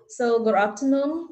So good afternoon,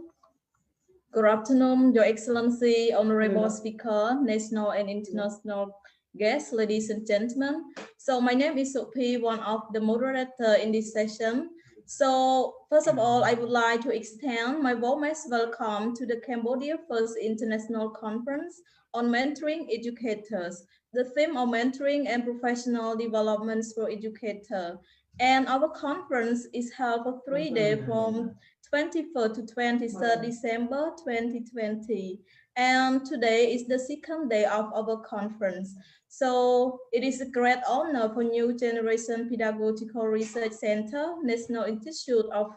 Your Excellency, Honorable Speaker, national and international guests, ladies and gentlemen. So my name is Sophie, one of the moderator in this session. So first of all, I would like to extend my warmest welcome to the Cambodia First International Conference on Mentoring Educators, the theme of mentoring and professional developments for educators. And our conference is held for 3 days from 24th to 23rd December 2020. And today is the second day of our conference. So it is a great honor for New Generation Pedagogical Research Center, National Institute of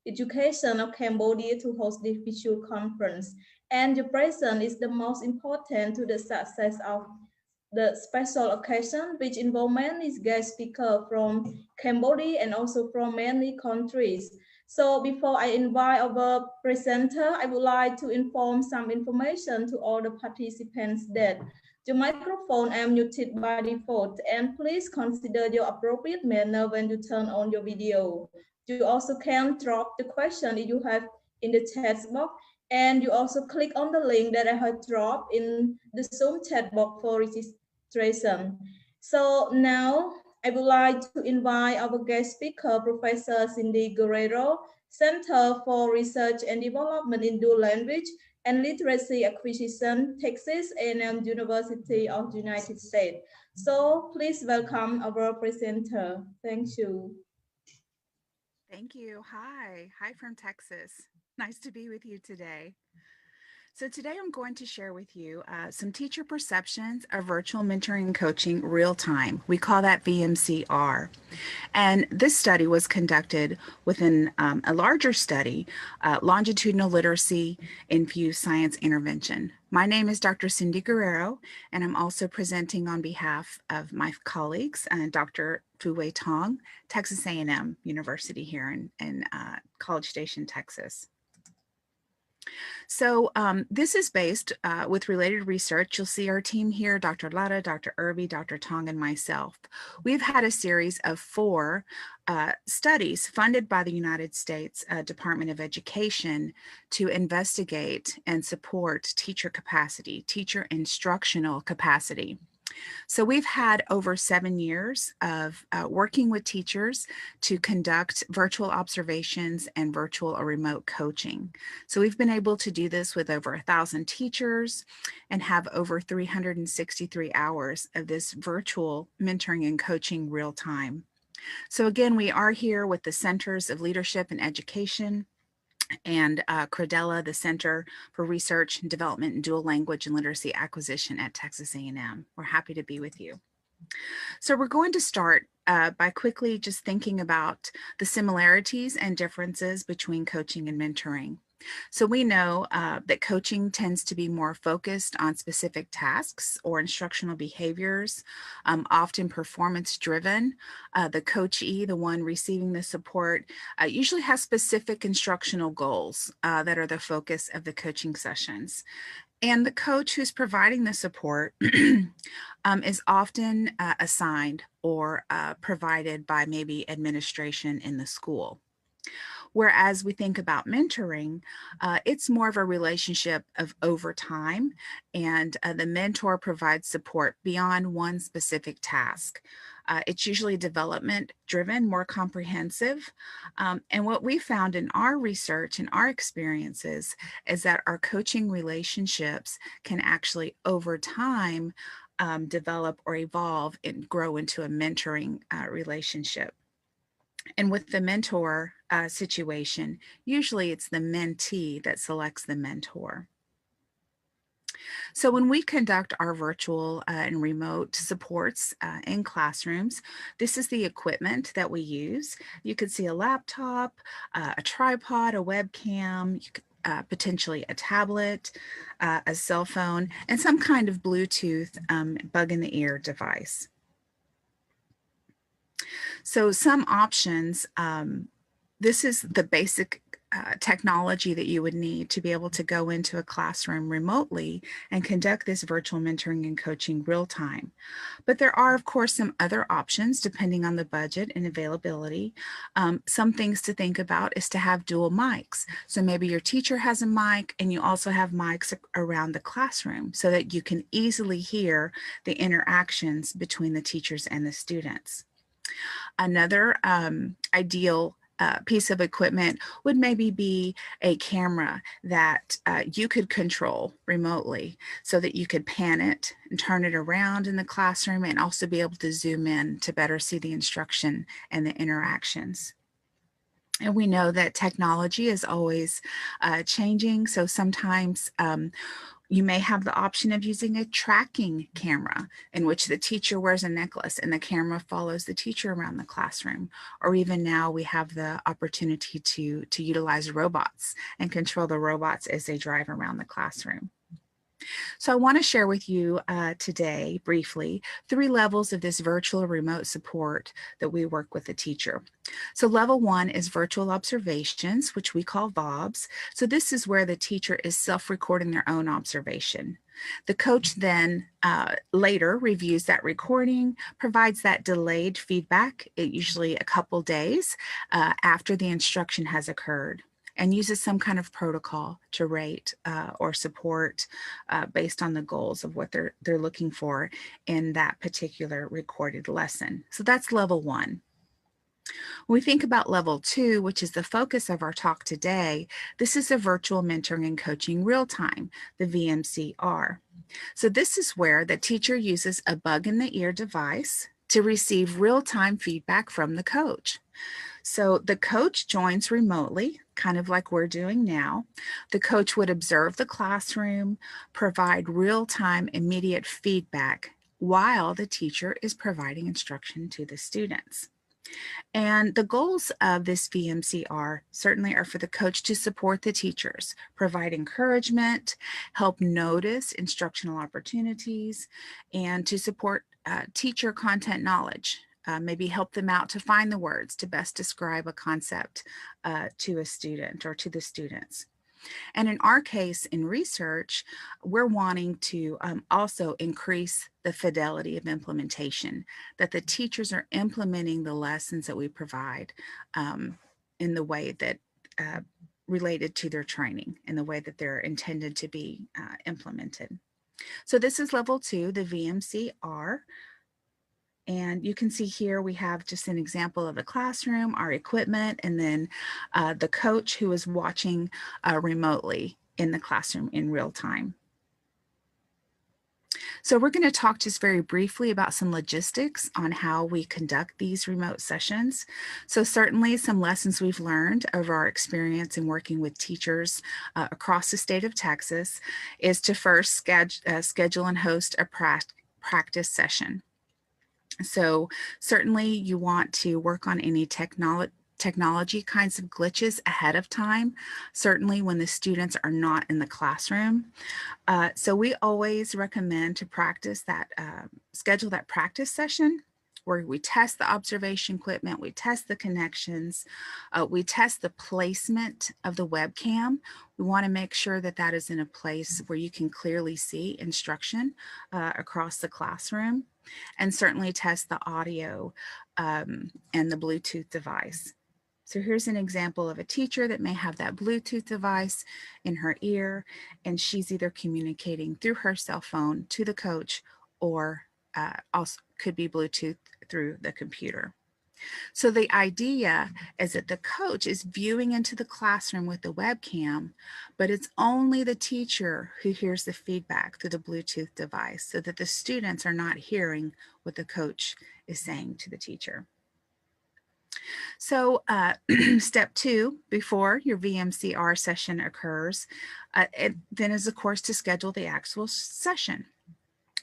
Education of Cambodia to host this virtual conference. And your presence is the most important to the success of the special occasion, which involves many guest speakers from Cambodia and also from many countries. So before I invite our presenter, I would like to inform some information to all the participants that the microphone is muted by default, and please consider your appropriate manner when you turn on your video. You also can drop the question if you have in the chat box, and you also click on the link that I have dropped in the Zoom chat box for registration. So now I would like to invite our guest speaker, Professor Cindy Guerrero, Center for Research and Development in Dual Language and Literacy Acquisition, Texas A&M University of the United States. So please welcome our presenter. Thank you. Thank you. Hi from Texas. Nice to be with you today. So today I'm going to share with you some teacher perceptions of virtual mentoring and coaching real time. We call that VMCR. And this study was conducted within a larger study, Longitudinal Literacy Infused Science Intervention. My name is Dr. Cindy Guerrero, and I'm also presenting on behalf of my colleagues, Dr. Fu Wei Tong, Texas A&M University here in College Station, Texas. So this is based with related research. You'll see our team here, Dr. Lara, Dr. Irby, Dr. Tong, and myself. We've had a series of 4 studies funded by the United States Department of Education to investigate and support teacher capacity, teacher instructional capacity. So we've had over 7 years of working with teachers to conduct virtual observations and virtual or remote coaching. So we've been able to do this with over 1,000 teachers and have over 363 hours of this virtual mentoring and coaching real time. So again, we are here with the Centers of Leadership and Education and Credella, the Center for Research and Development in Dual Language and Literacy Acquisition at Texas A&M. We're happy to be with you. So we're going to start by quickly just thinking about the similarities and differences between coaching and mentoring. So we know that coaching tends to be more focused on specific tasks or instructional behaviors, often performance driven. The coachee, the one receiving the support, usually has specific instructional goals that are the focus of the coaching sessions. And the coach who's providing the support is often assigned or provided by maybe administration in the school. Whereas we think about mentoring, it's more of a relationship of over time, and the mentor provides support beyond one specific task. It's usually development driven, more comprehensive. And what we found in our research and our experiences is that our coaching relationships can actually over time develop or evolve and grow into a mentoring relationship. And with the mentor situation, usually it's the mentee that selects the mentor. So when we conduct our virtual and remote supports in classrooms, this is the equipment that we use. You could see a laptop, a tripod, a webcam, potentially a tablet, a cell phone, and some kind of Bluetooth bug in the ear device. So some options, this is the basic technology that you would need to be able to go into a classroom remotely and conduct this virtual mentoring and coaching real time. But there are, of course, some other options depending on the budget and availability. Some things to think about is to have dual mics. So maybe your teacher has a mic and you also have mics around the classroom so that you can easily hear the interactions between the teachers and the students. Another ideal piece of equipment would maybe be a camera that you could control remotely so that you could pan it and turn it around in the classroom and also be able to zoom in to better see the instruction and the interactions. And we know that technology is always changing, so sometimes you may have the option of using a tracking camera in which the teacher wears a necklace and the camera follows the teacher around the classroom. Or even now we have the opportunity to utilize robots and control the robots as they drive around the classroom. So I want to share with you today briefly 3 levels of this virtual remote support that we work with the teacher. So level 1 is virtual observations, which we call VOBs. So this is where the teacher is self-recording their own observation. The coach then later reviews that recording, provides that delayed feedback, usually a couple days after the instruction has occurred, and uses some kind of protocol to rate or support based on the goals of what they're looking for in that particular recorded lesson. So that's level 1. When we think about level 2, which is the focus of our talk today, this is a virtual mentoring and coaching real time, the VMCR. So this is where the teacher uses a bug in the ear device to receive real-time feedback from the coach. So the coach joins remotely, kind of like we're doing now. The coach would observe the classroom, provide real-time immediate feedback while the teacher is providing instruction to the students. And the goals of this VMCR certainly are for the coach to support the teachers, provide encouragement, help notice instructional opportunities, and to support teacher content knowledge. Maybe help them out to find the words to best describe a concept to a student or to the students. And in our case, in research, we're wanting to also increase the fidelity of implementation, that the teachers are implementing the lessons that we provide in the way that related to their training, in the way that they're intended to be implemented. So this is level 2, the VMCR. And you can see here we have just an example of a classroom, our equipment, and then the coach who is watching remotely in the classroom in real time. So we're going to talk just very briefly about some logistics on how we conduct these remote sessions. So certainly some lessons we've learned over our experience in working with teachers across the state of Texas is to first schedule and host a practice session. So certainly you want to work on any technology kinds of glitches ahead of time, certainly when the students are not in the classroom. So we always recommend to practice that, schedule that practice session where we test the observation equipment, we test the connections, we test the placement of the webcam. We want to make sure that that is in a place where you can clearly see instruction across the classroom, and certainly test the audio and the Bluetooth device. So here's an example of a teacher that may have that Bluetooth device in her ear, and she's either communicating through her cell phone to the coach or also could be Bluetooth through the computer. So the idea is that the coach is viewing into the classroom with the webcam, but it's only the teacher who hears the feedback through the Bluetooth device, so that the students are not hearing what the coach is saying to the teacher. So step 2, before your VMCR session occurs, then is of course to schedule the actual session.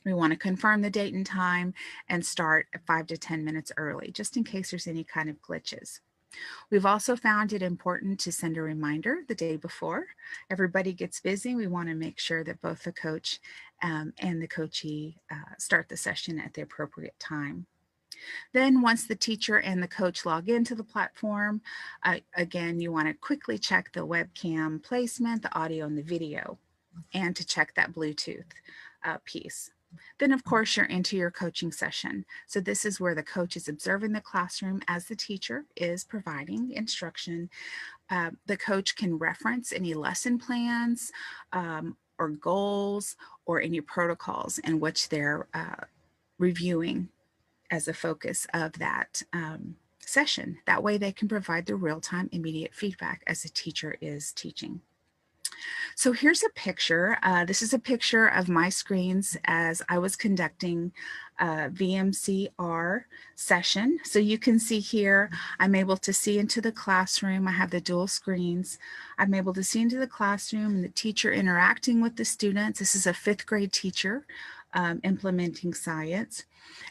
We want to confirm the date and time and start 5 to 10 minutes early, just in case there's any kind of glitches. We've also found it important to send a reminder the day before. Everybody gets busy. We want to make sure that both the coach and the coachee start the session at the appropriate time. Then once the teacher and the coach log into the platform, again, you want to quickly check the webcam placement, the audio and the video, and to check that Bluetooth piece. Then, of course, you're into your coaching session. So this is where the coach is observing the classroom as the teacher is providing instruction. The coach can reference any lesson plans or goals or any protocols in which they're reviewing as a focus of that session. That way they can provide the real-time immediate feedback as the teacher is teaching. So here's a picture. This is a picture of my screens as I was conducting a VMCR session. So you can see here, I'm able to see into the classroom. I have the dual screens. I'm able to see into the classroom and the teacher interacting with the students. This is a 5th grade teacher implementing science.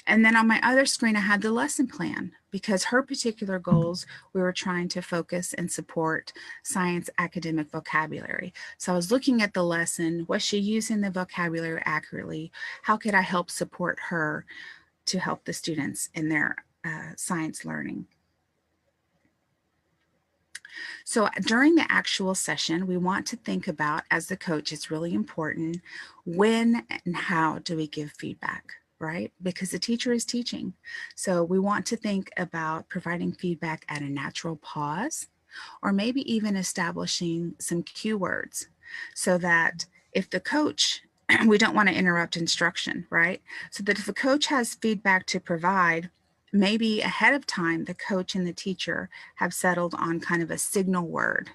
And then on my other screen, I had the lesson plan because her particular goals, we were trying to focus and support science academic vocabulary. So I was looking at the lesson, was she using the vocabulary accurately? How could I help support her to help the students in their science learning? So during the actual session, we want to think about, as the coach, it's really important, when and how do we give feedback, right? Because the teacher is teaching. So we want to think about providing feedback at a natural pause, or maybe even establishing some cue words so that if the coach, we don't want to interrupt instruction, right? So that if a coach has feedback to provide, maybe ahead of time, the coach and the teacher have settled on kind of a signal word.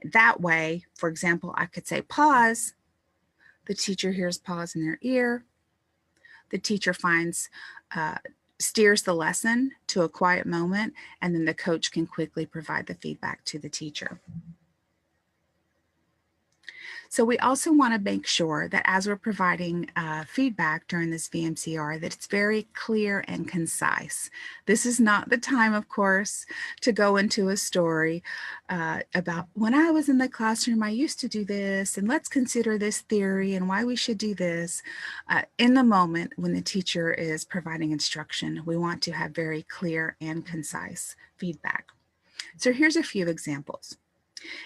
That way, for example, I could say pause. The teacher hears pause in their ear. The teacher steers the lesson to a quiet moment, and then the coach can quickly provide the feedback to the teacher. So we also want to make sure that as we're providing feedback during this VMCR, that it's very clear and concise. This is not the time, of course, to go into a story about when I was in the classroom, I used to do this, and let's consider this theory and why we should do this. In the moment when the teacher is providing instruction, we want to have very clear and concise feedback. So here's a few examples.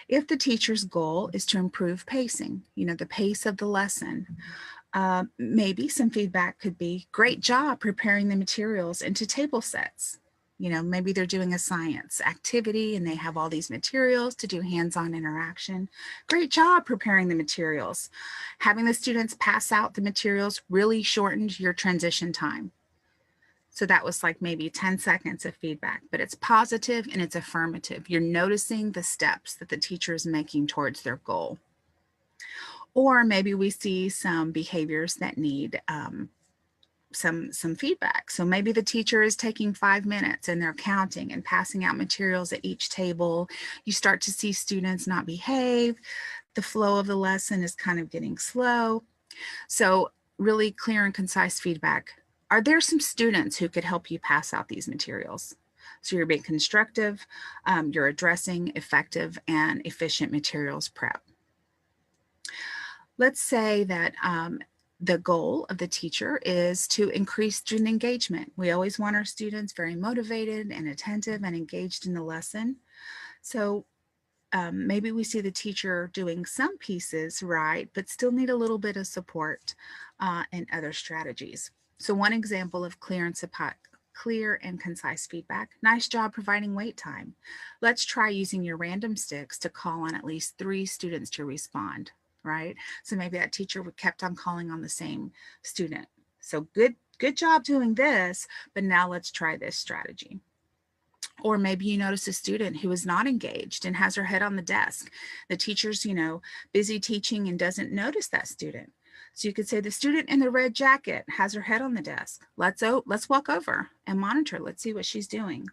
If the teacher's goal is to improve pacing, the pace of the lesson, maybe some feedback could be, great job preparing the materials into table sets. Maybe they're doing a science activity and they have all these materials to do hands-on interaction. Great job preparing the materials. Having the students pass out the materials really shortened your transition time. So that was like maybe 10 seconds of feedback, but it's positive and it's affirmative. You're noticing the steps that the teacher is making towards their goal. Or maybe we see some behaviors that need some feedback. So maybe the teacher is taking 5 minutes and they're counting and passing out materials at each table. You start to see students not behave. The flow of the lesson is kind of getting slow. So really clear and concise feedback. Are there some students who could help you pass out these materials? So you're being constructive, you're addressing effective and efficient materials prep. Let's say that the goal of the teacher is to increase student engagement. We always want our students very motivated and attentive and engaged in the lesson. So maybe we see the teacher doing some pieces right, but still need a little bit of support and other strategies. So one example of clear and concise feedback. Nice job providing wait time. Let's try using your random sticks to call on at least 3 students to respond, right? So maybe that teacher kept on calling on the same student. So good job doing this, but now let's try this strategy. Or maybe you notice a student who is not engaged and has her head on the desk. The teacher's, busy teaching and doesn't notice that student. So you could say the student in the red jacket has her head on the desk. Let's walk over and monitor. Let's see what she's doing.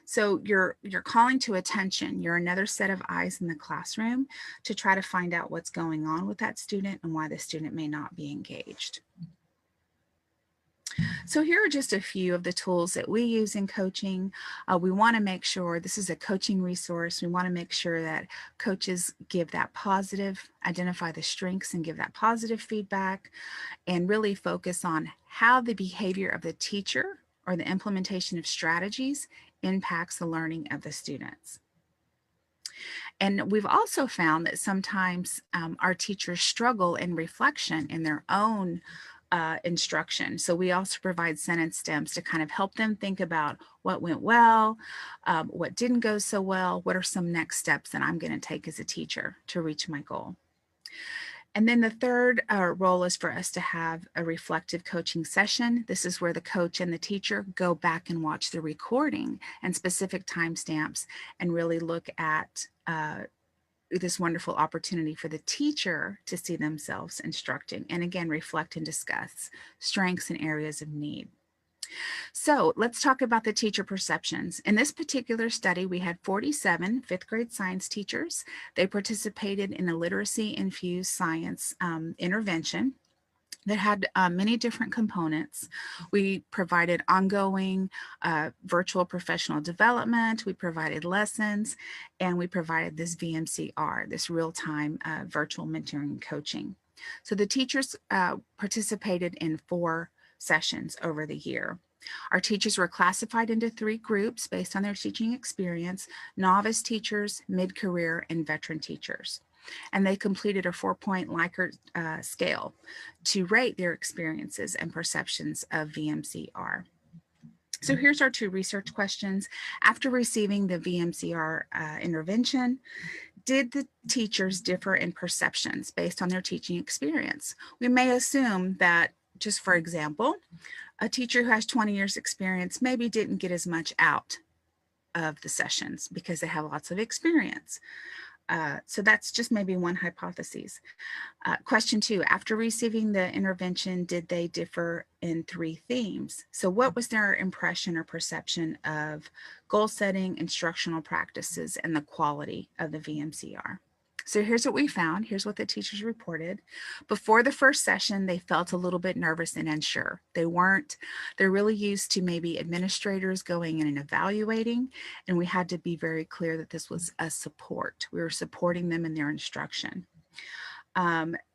So you're calling to attention. You're another set of eyes in the classroom to try to find out what's going on with that student and why the student may not be engaged. So here are just a few of the tools that we use in coaching. We want to make sure this is a coaching resource. We want to make sure that coaches give that positive, identify the strengths and give that positive feedback, and really focus on how the behavior of the teacher or the implementation of strategies impacts the learning of the students. And we've also found that sometimes our teachers struggle in reflection in their own instruction. So we also provide sentence stems to kind of help them think about what went well, what didn't go so well, what are some next steps that I'm going to take as a teacher to reach my goal. And then the third role is for us to have a reflective coaching session. This is where the coach and the teacher go back and watch the recording and specific timestamps and really look at this wonderful opportunity for the teacher to see themselves instructing and again, reflect and discuss strengths and areas of need. So let's talk about the teacher perceptions. In this particular study, we had 47 fifth grade science teachers. They participated in a literacy-infused science intervention that had many different components. We provided ongoing virtual professional development, we provided lessons, and we provided this VMCR, this real-time virtual mentoring and coaching. So the teachers participated in 4 sessions over the year. Our teachers were classified into 3 groups based on their teaching experience: novice teachers, mid-career, and veteran teachers. And they completed a 4-point Likert scale to rate their experiences and perceptions of VMCR. So here's our 2 research questions. After receiving the VMCR intervention, did the teachers differ in perceptions based on their teaching experience? We may assume that, just for example, a teacher who has 20 years experience maybe didn't get as much out of the sessions because they have lots of experience. So that's just maybe one hypothesis. Question 2, after receiving the intervention, did they differ in 3 themes? So what was their impression or perception of goal setting, instructional practices, and the quality of the VMCR? So here's what we found. Here's what the teachers reported. Before the first session, they felt a little bit nervous and unsure. They're really used to maybe administrators going in and evaluating, and we had to be very clear that this was a support. We were supporting them in their instruction.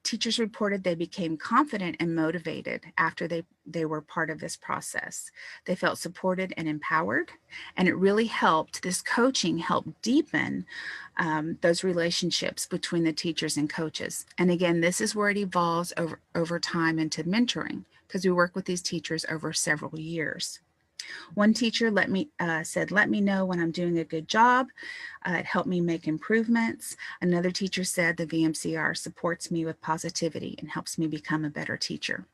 Teachers reported they became confident and motivated after they were part of this process. They felt supported and empowered, and it really helped, this coaching helped deepen those relationships between the teachers and coaches. And again, this is where it evolves over time into mentoring, because we work with these teachers over several years. One teacher said, let me know when I'm doing a good job. It helped me make improvements. Another teacher said the VMCR supports me with positivity and helps me become a better teacher.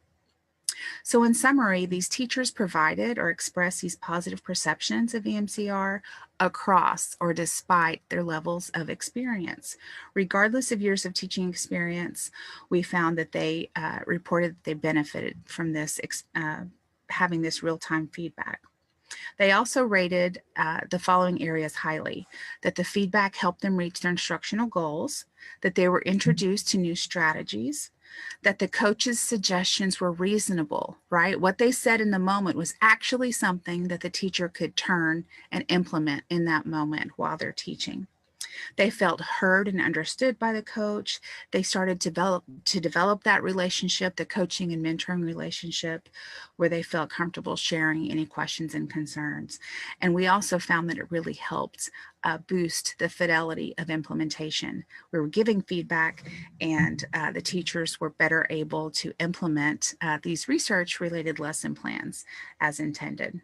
So in summary, these teachers provided or expressed these positive perceptions of VMCR across or despite their levels of experience. Regardless of years of teaching experience, we found that they reported that they benefited from this having this real-time feedback. They also rated the following areas highly: that the feedback helped them reach their instructional goals, that they were introduced to new strategies, that the coach's suggestions were reasonable, right? What they said in the moment was actually something that the teacher could turn and implement in that moment while they're teaching. They felt heard and understood by the coach. They started to develop that relationship, the coaching and mentoring relationship, where they felt comfortable sharing any questions and concerns. And we also found that it really helped boost the fidelity of implementation. We were giving feedback, and the teachers were better able to implement these research-related lesson plans as intended.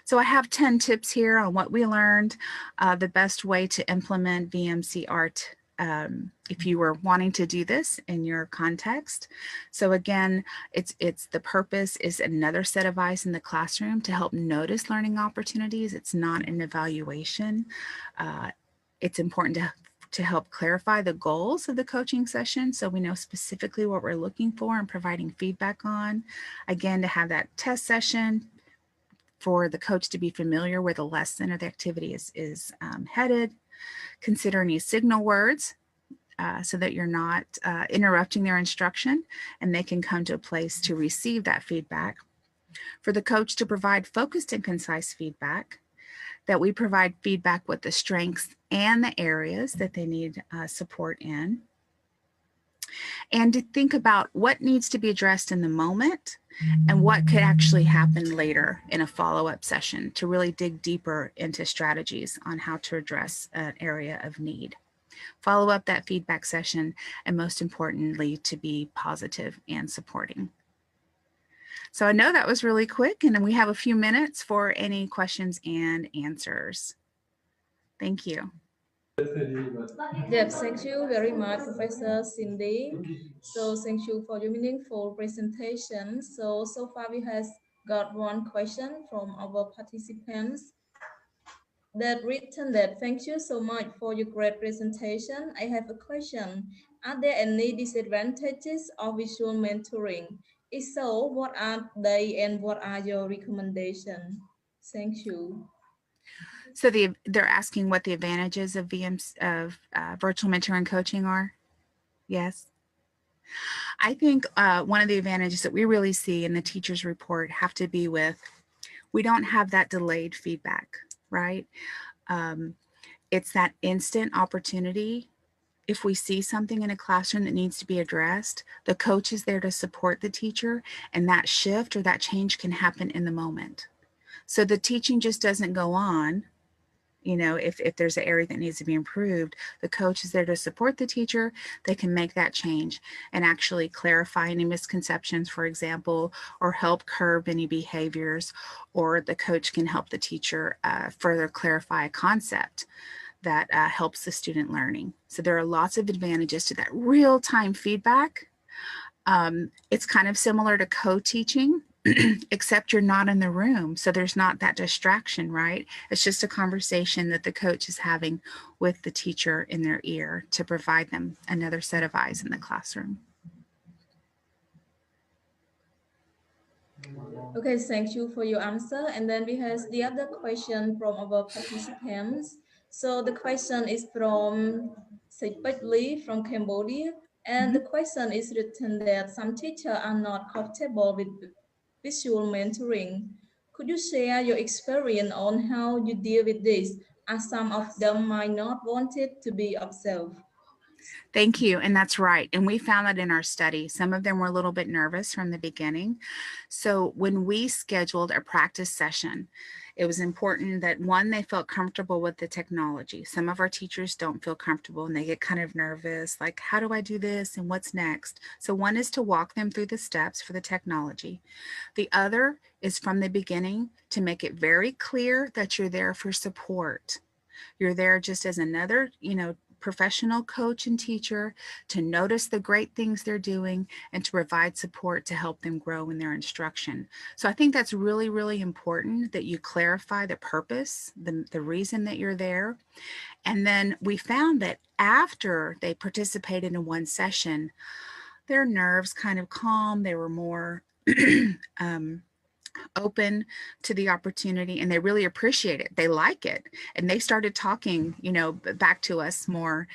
So I have 10 tips here on what we learned, the best way to implement VMCR if you were wanting to do this in your context. So again, the purpose is another set of eyes in the classroom to help notice learning opportunities. It's not an evaluation. It's important to help clarify the goals of the coaching session so we know specifically what we're looking for and providing feedback on. Again, to have that test session for the coach to be familiar where the lesson or the activity is headed. Consider any signal words so that you're not interrupting their instruction and they can come to a place to receive that feedback. For the coach to provide focused and concise feedback, that we provide feedback with the strengths and the areas that they need support in. and to think about what needs to be addressed in the moment and what could actually happen later in a follow-up session to really dig deeper into strategies on how to address an area of need. Follow up that feedback session, and most importantly, to be positive and supporting. So I know that was really quick, and we have a few minutes for any questions and answers. Thank you. Yes, thank you very much, Professor Cindy. So thank you for your meaningful presentation. So far we have got one question from our participants that written that thank you so much for your great presentation. I have a question. Are there any disadvantages of visual mentoring? If so, what are they and what are your recommendations? Thank you. So they're asking what the advantages of virtual mentoring coaching are? Yes. I think one of the advantages that we really see in the teacher's report have to be with, we don't have that delayed feedback, right? It's that instant opportunity. If we see something in a classroom that needs to be addressed, the coach is there to support the teacher, and that shift or that change can happen in the moment. So the teaching just doesn't go on. You know, if there's an area that needs to be improved, the coach is there to support the teacher. They can make that change and actually clarify any misconceptions, for example, or help curb any behaviors, or the coach can help the teacher further clarify a concept that helps the student learning. So there are lots of advantages to that real-time feedback. It's kind of similar to co-teaching, except you're not in the room. So there's not that distraction, right? It's just a conversation that the coach is having with the teacher in their ear to provide them another set of eyes in the classroom. Okay, thank you for your answer. And then we have the other question from our participants. So the question is from Sepet Lee from Cambodia. And the question is written that some teachers are not comfortable with visual mentoring. Could you share your experience on how you deal with this, as some of them might not want it to be observed? Thank you. And that's right. And we found that in our study. Some of them were a little bit nervous from the beginning. So when we scheduled a practice session, it was important that, one, they felt comfortable with the technology. Some of our teachers don't feel comfortable and they get kind of nervous, like, how do I do this and what's next? So one is to walk them through the steps for the technology. The other is from the beginning to make it very clear that you're there for support. You're there just as another, professional coach and teacher to notice the great things they're doing and to provide support to help them grow in their instruction. So I think that's really, really important that you clarify the purpose, the reason that you're there. And then we found that after they participated in one session, their nerves kind of calmed. They were more open to the opportunity, and they really appreciate it. They like it, and they started talking, back to us more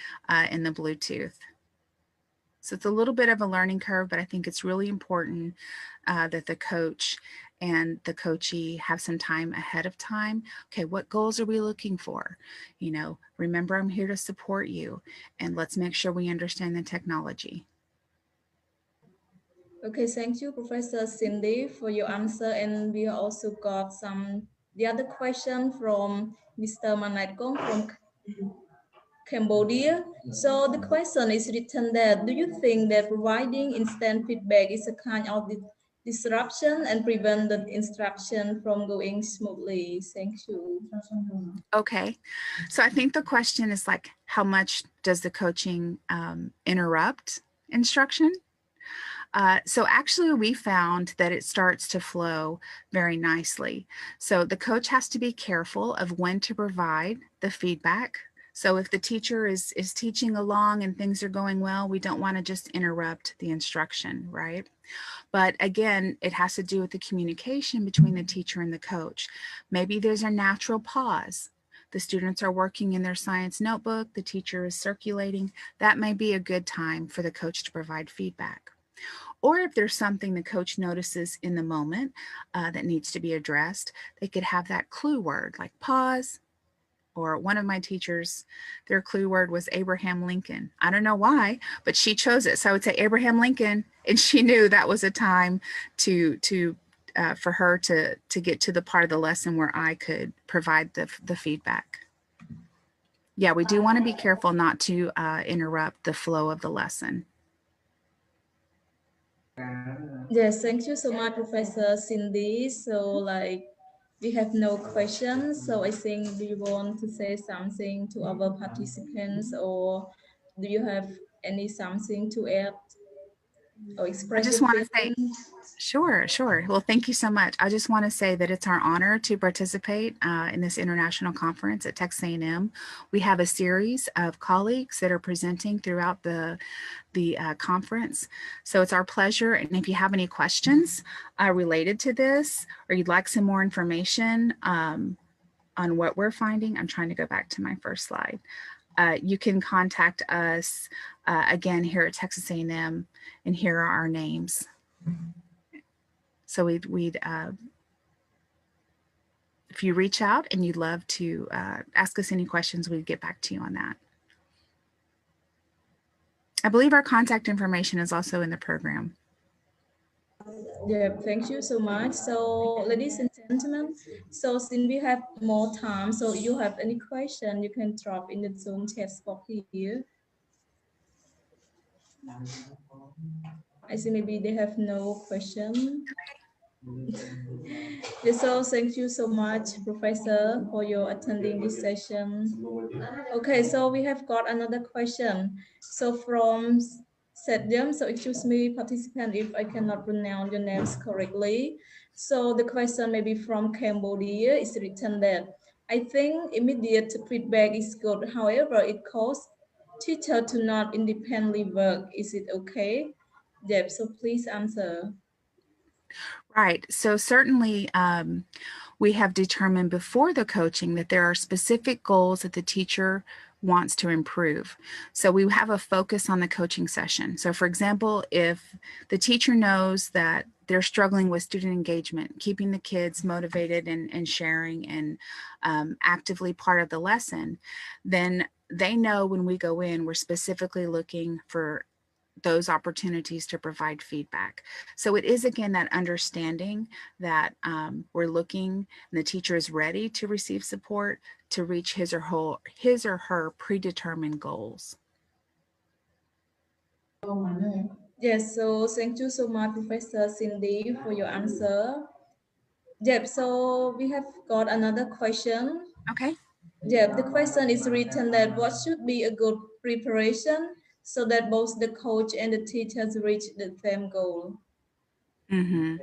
in the Bluetooth. So it's a little bit of a learning curve, but I think it's really important that the coach and the coachee have some time ahead of time. Okay, what goals are we looking for? Remember, I'm here to support you, and let's make sure we understand the technology. Okay, thank you, Professor Cindy, for your answer. And we also got the other question from Mr. Manatgong from Cambodia. So the question is written there, do you think that providing instant feedback is a kind of disruption and prevent the instruction from going smoothly? Thank you. Okay, so I think the question is like, how much does the coaching interrupt instruction? So actually we found that it starts to flow very nicely. So the coach has to be careful of when to provide the feedback. So if the teacher is teaching along and things are going well, we don't want to just interrupt the instruction, right? But again, it has to do with the communication between the teacher and the coach. Maybe there's a natural pause. The students are working in their science notebook, the teacher is circulating. That may be a good time for the coach to provide feedback. Or if there's something the coach notices in the moment that needs to be addressed, they could have that clue word like pause, or one of my teachers, their clue word was Abraham Lincoln. I don't know why, but she chose it. So I would say Abraham Lincoln, and she knew that was a time for her to get to the part of the lesson where I could provide the feedback. Yeah, we do want to be careful not to interrupt the flow of the lesson. Yes, thank you so much, Professor Cindy. So like we have no questions. So I think, do you want to say something to our participants, or do you have any something to add or I express just your want to say, feelings? sure. Well, thank you so much. I just want to say that it's our honor to participate in this international conference at Texas A&M. We have a series of colleagues that are presenting throughout the conference. So it's our pleasure. And if you have any questions related to this, or you'd like some more information on what we're finding, I'm trying to go back to my first slide. You can contact us again here at Texas A&M, and here are our names. So we'd if you reach out and you'd love to ask us any questions, we'd get back to you on that. I believe our contact information is also in the program. Yeah, thank you so much. So ladies and gentlemen, so since we have more time, so you have any question, you can drop in the Zoom chat box here. I see maybe they have no question. Yes, so thank you so much, Professor, for your attending this session. Okay, so we have got another question. So from Satyam, so excuse me, participant, if I cannot pronounce your names correctly. So the question may be from Cambodia. It's written that I think immediate feedback is good. However, it causes teacher to not independently work. Is it okay? Deb, so please answer. Right. So certainly we have determined before the coaching that there are specific goals that the teacher wants to improve. So we have a focus on the coaching session. So for example, if the teacher knows that they're struggling with student engagement, keeping the kids motivated and sharing and actively part of the lesson, then they know when we go in, we're specifically looking for those opportunities to provide feedback. So it is, again, that understanding that we're looking and the teacher is ready to receive support to reach his or her predetermined goals. Yes, so thank you so much, Professor Cindy, for your answer. Yep, so we have got another question. Okay. Yep, the question is written that what should be a good preparation so that both the coach and the teachers reach the same goal? Mm-hmm.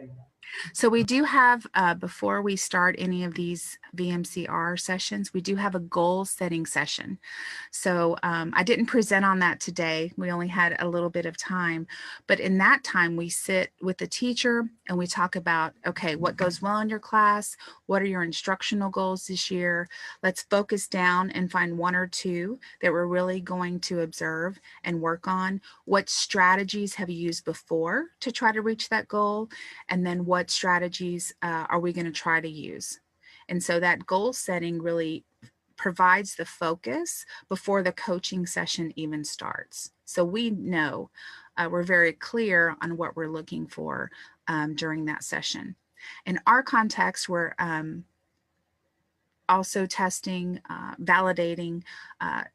So we do have, before we start any of these VMCR sessions, we do have a goal setting session. So I didn't present on that today. We only had a little bit of time, but in that time we sit with the teacher and we talk about, okay, what goes well in your class? What are your instructional goals this year? Let's focus down and find one or two that we're really going to observe and work on. What strategies have you used before to try to reach that goal? And then what strategies are we going to try to use? And so that goal setting really provides the focus before the coaching session even starts. So we know we're very clear on what we're looking for during that session. In our context, we're also testing, validating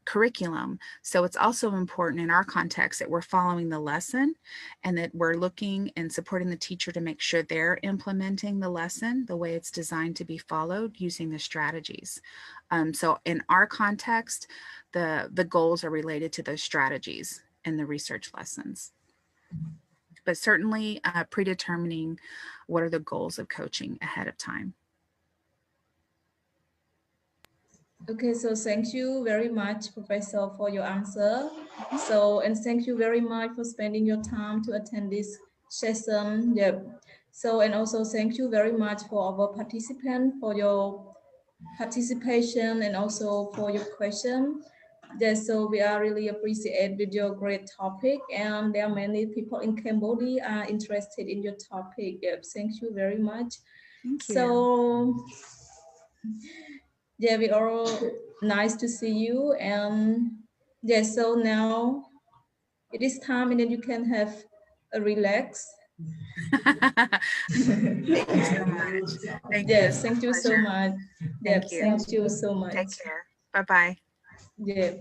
curriculum. So it's also important in our context that we're following the lesson and that we're looking and supporting the teacher to make sure they're implementing the lesson the way it's designed to be followed using the strategies. So in our context, the goals are related to those strategies in the research lessons. But certainly predetermining what are the goals of coaching ahead of time. Okay, so thank you very much, Professor, for your answer. So, and thank you very much for spending your time to attend this session. Yep. So, and also thank you very much for our participant for your participation and also for your question. Yes, so we are really appreciate with your great topic, and there are many people in Cambodia are interested in your topic. Yep, thank you very much. Thank you. So, yeah, we are nice to see you. And yes, so now it is time, and then you can have a relax. Thank you so much. Thank you. Yes, It's my thank you so pleasure. much. Thank Yes, you. thank you so much. Take care. Bye-bye. Yeah.